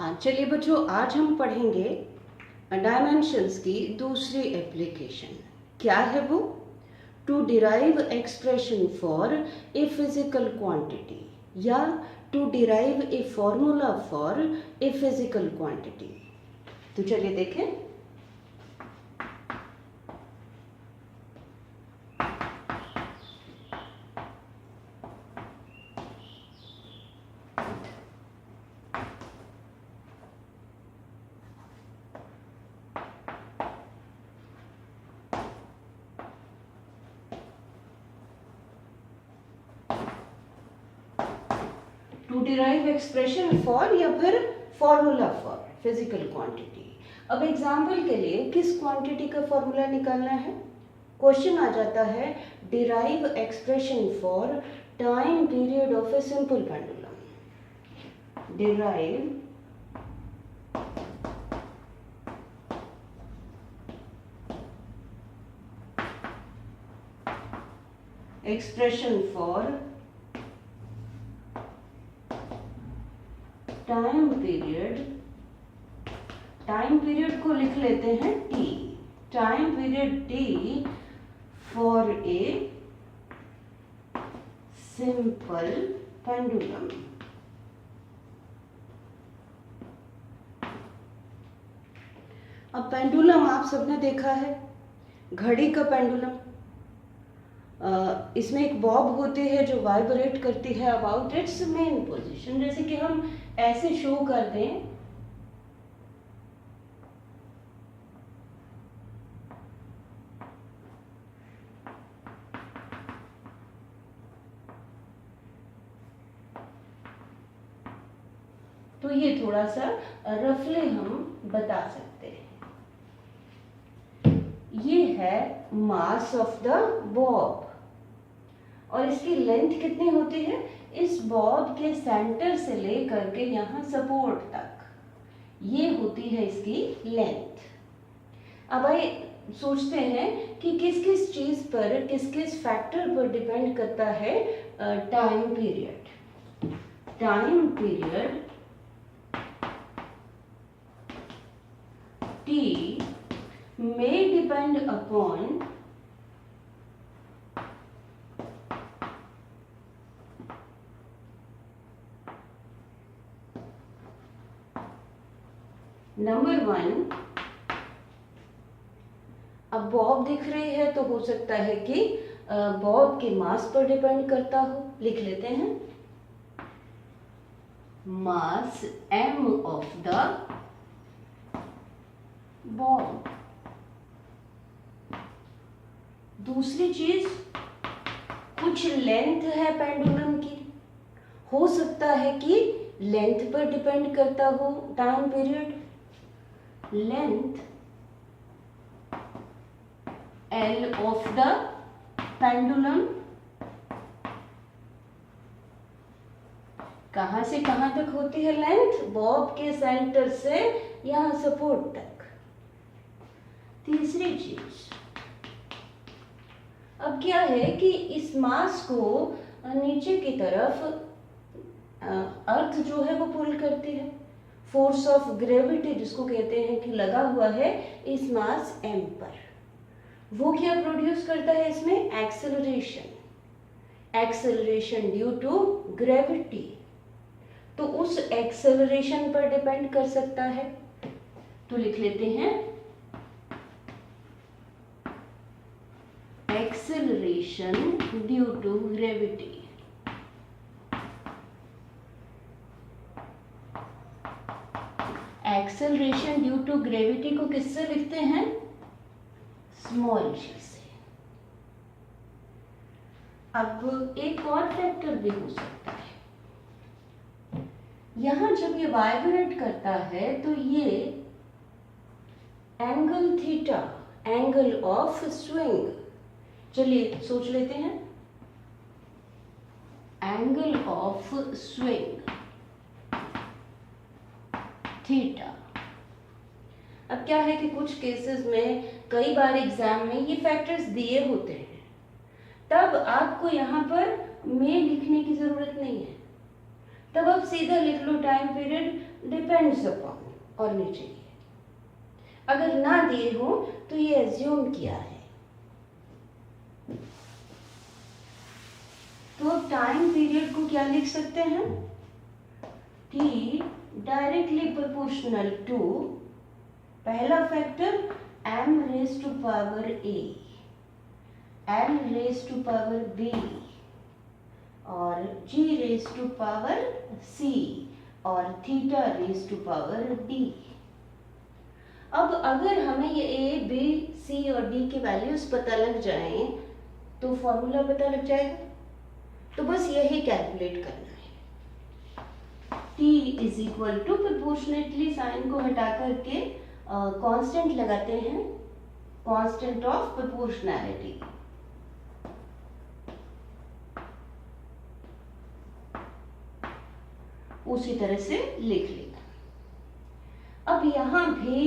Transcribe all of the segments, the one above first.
चलिए बच्चों, आज हम पढ़ेंगे डायमेंशंस की दूसरी एप्लीकेशन। क्या है वो? To derive expression for a physical quantity या to derive a formula for a physical quantity. तो चलिए देखें। टू डिराइव एक्सप्रेशन फॉर या फिर फॉर्मूला फॉर फिजिकल क्वांटिटी। अब एग्जाम्पल के लिए किस क्वांटिटी का फॉर्मूला निकालना है? क्वेश्चन आ जाता है derive expression for time period of a simple pendulum. Derive expression for time period को लिख लेते हैं T. Time period T for a simple pendulum. अब पेंडुलम आप सबने देखा है, घड़ी का पेंडुलम। इसमें एक बॉब होती है जो वाइब्रेट करती है अबाउट इट्स मेन पोजीशन। जैसे कि हम ऐसे शो कर दें, तो ये थोड़ा सा रफली हम बता सकते हैं। ये है मास ऑफ द बॉब और इसकी लेंथ कितनी होती है? इस बॉब के सेंटर से लेकर के यहाँ सपोर्ट तक, ये होती है इसकी लेंथ। अब आइए सोचते हैं कि किस किस चीज पर, किस किस फैक्टर पर डिपेंड करता है time period. Time period T may depend upon number 1। अब बॉब दिख रही है तो हो सकता है कि बॉब के मास पर डिपेंड करता हो। लिख लेते हैं मास m ऑफ द बॉब। दूसरी चीज, कुछ लेंथ है पेंडुलम की, हो सकता है कि लेंथ पर डिपेंड करता हो time period. Length L of the pendulum कहां से कहां तक होती है लेंथ? बॉब के सेंटर से यहां सपोर्ट तक। तीसरी चीज, अब क्या है कि इस मास को नीचे की तरफ अर्थ जो है वो पुल करती है। फोर्स ऑफ ग्रेविटी जिसको कहते हैं कि लगा हुआ है इस मास m पर। वो क्या प्रोड्यूस करता है इसमें? Acceleration due to gravity. तो उस एक्सेलरेशन पर डिपेंड कर सकता है। तो लिख लेते हैं acceleration due to gravity. Acceleration due to gravity को किससे लिखते हैं? स्मॉल जी से। अब एक और फैक्टर भी हो सकता है, यहां जब ये वाइब्रेट करता है तो ये angle theta, angle of swing, चलिए सोच लेते हैं एंगल ऑफ स्विंग थीटा। अब क्या है कि कुछ केसेस में, कई बार एग्जाम में ये फैक्टर्स दिए होते हैं, तब आपको यहाँ पर में लिखने की जरूरत नहीं है। तब आप सीधा लिख लो टाइम पीरियड डिपेंड्स अपॉन होनी चाहिए। अगर ना दिए हो तो ये एज्यूम किया है। तो टाइम पीरियड को क्या लिख सकते हैं? t डायरेक्टली प्रोपोर्शनल टू पहला factor m raise to power a, l raise to power b और g raise to power c और theta raise to power d। अब अगर हमें ये a, b, c और d की वैल्यूज पता लग जाएं तो फॉर्मूला पता लग जाएगा। तो बस यही कैलकुलेट करना है। t is equal to proportionately sign को हटा करके कांस्टेंट लगाते हैं, कांस्टेंट ऑफ प्रोपोर्शनैलिटी। उसी तरह से लिख लेना। अब यहां भी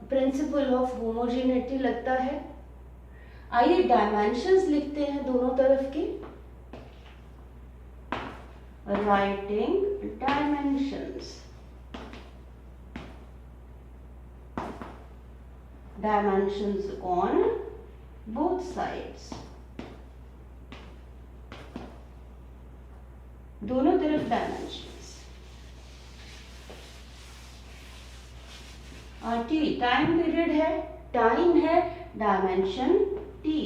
प्रिंसिपल ऑफ होमोजेनिटी लगता है। आइए डायमेंशंस लिखते हैं दोनों तरफ के। Writing dimensions, dimensions on both sides, दोनों तरफ डायमेंशंस। टी टाइम पीरियड है, टाइम है, डायमेंशन टी,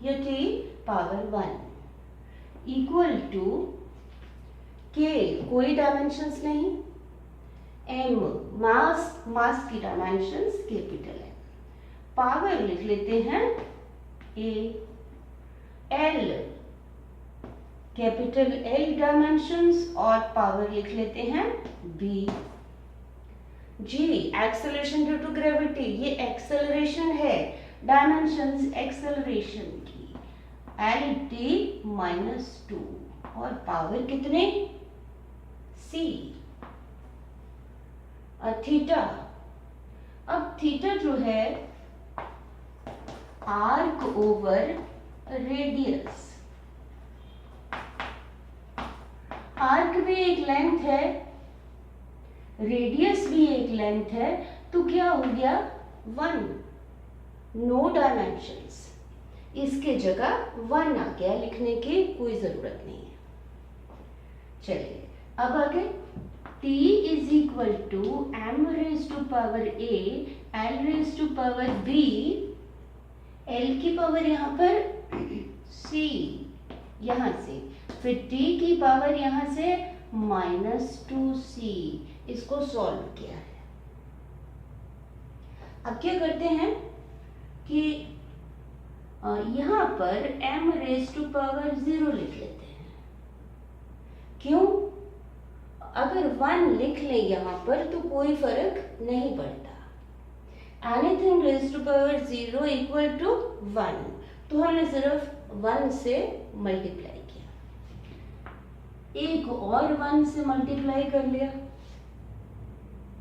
ये टी पावर 1 इक्वल टू के, कोई डायमेंशंस नहीं, एम मास, मास की डायमेंशंस कैपिटल है, पावर लिख लेते हैं a, l capital l dimensions और पावर लिख लेते हैं b. G acceleration due to gravity, ये एक्सेलरेशन है, डायमेंशंस एक्सेलरेशन की, एल टी -2 और पावर कितने सी। थीटा, अब थीटा जो है आर्क ओवर रेडियस, आर्क भी एक लेंथ है, रेडियस भी एक लेंथ है, तो क्या हो गया 1, नो डायमेंशंस, इसके जगह 1 आ गया, लिखने की कोई जरूरत नहीं है। चलिए अब आगे, t is equal to m raise to power a, l raise to power b, l की पावर यहाँ पर c, यहाँ से फिर t की पावर यहाँ से -2c, इसको सॉल्व किया है। अब क्या करते हैं कि यहाँ पर m रेज टू पावर 0 लिख लेते हैं। क्यों? अगर 1 लिख लें यहाँ पर तो कोई फर्क नहीं पड़ता। Anything raise to power 0 equal to 1, तो हमने सिर्फ 1 से मल्टीप्लाई किया, एक और 1 से मल्टीप्लाई कर लिया,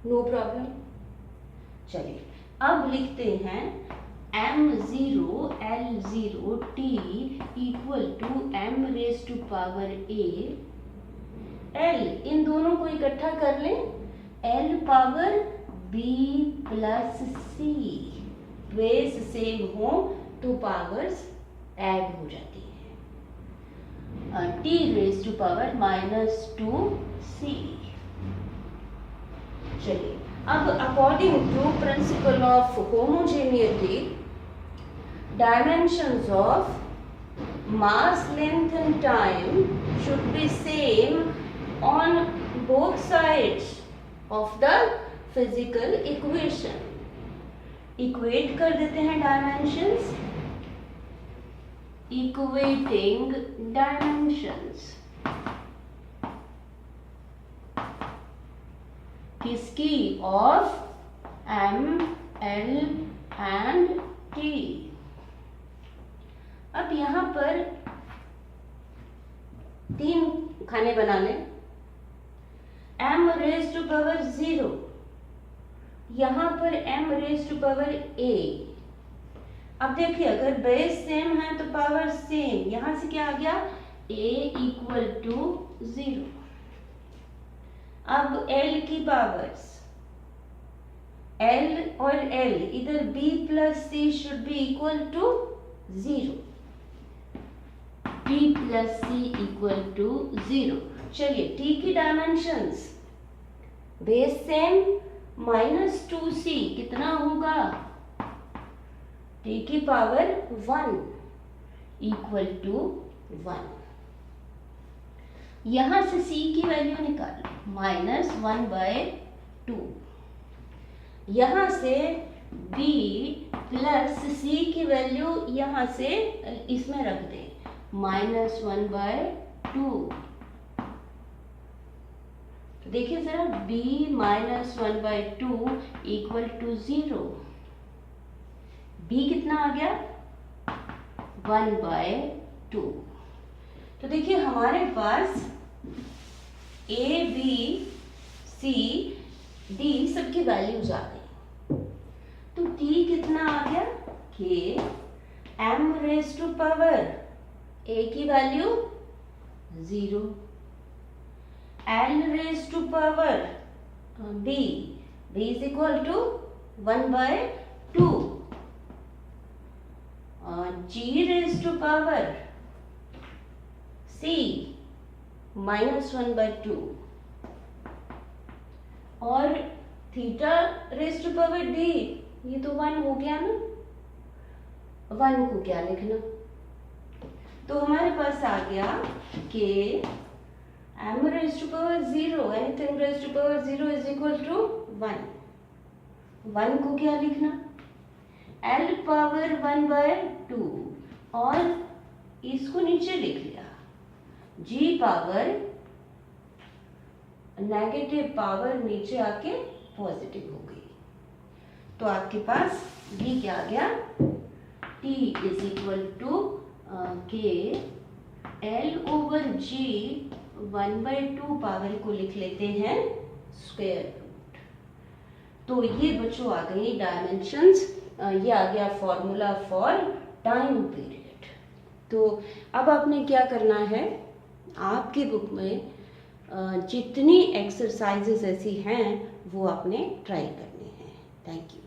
नो प्रॉब्लम। चलिए अब लिखते हैं m0 l0 t equal to m raise to power a, l इन दोनों को इकट्ठा कर लें, l power b plus c, base same हो तो पावर्स ऐड हो जाती है, t raise to power -2c। चलिए अब according to principle of homogeneity, dimensions of mass, length and time should be same on both sides of the physical equation। Equate कर देते हैं डायमेंशंस, इक्वेटिंग डायमेंशंस किसकी? Of m, l and t। अब यहां पर 3 खाने बना लें, m रेज टू पावर 0, यहां पर m raise to power a। अब देखिए अगर बेस सेम है तो पावर सेम, यहां से क्या आ गया a इक्वल टू 0। अब एल की पावर्स, एल और एल, इधर b plus c should be equal to 0, b plus c equal to 0। चलिए टी की डायमेंशंस, बेस सेम, -2c कितना होगा, टी की पावर 1 इक्वल टू 1। यहां से c की वैल्यू निकालो, -1/2। यहां से b प्लस c की वैल्यू यहां से इसमें रख दे, -1/2। तो देखिए जरा, b -1/2 इक्वल टू 0। b कितना आ गया, 1/2। तो देखिए हमारे पास a b c d सबकी वैल्यूज आ गई। तो t कितना आ गया, k m raise to power a की value 0, l raise to power b is equal to 1/2, g raise to power c -1/2, और theta raise to power d, ये तो 1 हो गया ना, 1 को क्या लिखना, तो हमारे पास आ गया कि m raise to power 0, anything raise to power 0 is equal to 1। 1 को क्या लिखना, l पावर 1/2, और इसको नीचे लिख लिया, g पावर नेगेटिव पावर नीचे आके पॉजिटिव हो गई। तो आपके पास b क्या आ गया, t इज इक्वल टू के l/g 1/2 पावर को लिख लेते हैं स्क्वायर रूट। तो ये बच्चों आ गई डायमेंशंस, ये आ गया फॉर्मूला फॉर टाइम पीरियड। तो अब आपने क्या करना है, आपकी बुक में जितनी एक्सरसाइजेस ऐसी हैं वो आपने ट्राई करनी है। Thank you.